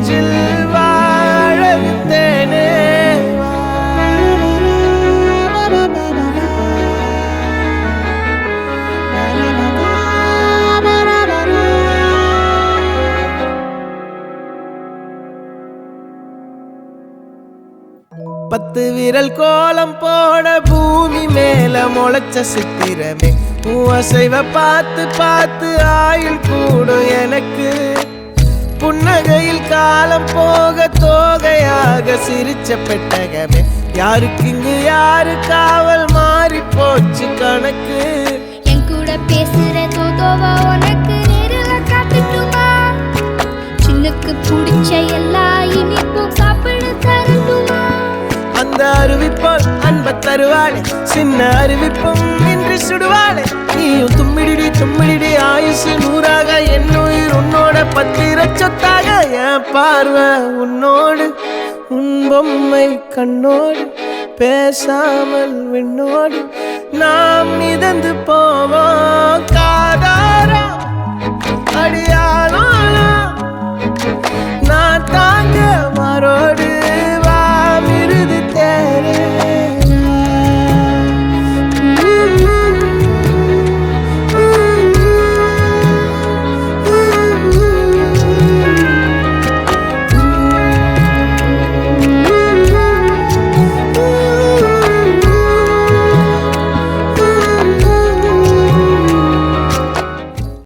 நெஞ்சில் வாழ விட்டேனே. 10 விரல் கோலம் போட பூமி மேல முளைச்ச சித்திரமே. அசைவ பார்த்து பார்த்து ஆயுள் கூடும் எனக்கு. புன்னகையில் காலம் போக தோகையாக சிரிச்ச பெட்டகமே. யாருக்கு இங்கு யாரு காவல் மாறி போச்சு கணக்கு. என் கூட பேசுற தோதோவா உனக்கு நேரில் காட்டுட்டுமா? சின்னுக்கு பிடிச்ச எல்லா இனிப்பும் சாப்பிட தரட்டுமா? அந்த அறிவிப்பால் அன்ப தருவாளே, சின்ன அறிவிப்பும் இன்று சுடுவாளே. நீயும் தும்மிடி தும்மிடி ஆயுசு 100ஆக, என் உயிர் உன்னோட 10 சொத்தாக. என் பார்வை உன்னோடு, உன் பொம்மை கண்ணோடு, பேசாமல் விண்ணோடு நாம் மிதந்து போவோம் காதா.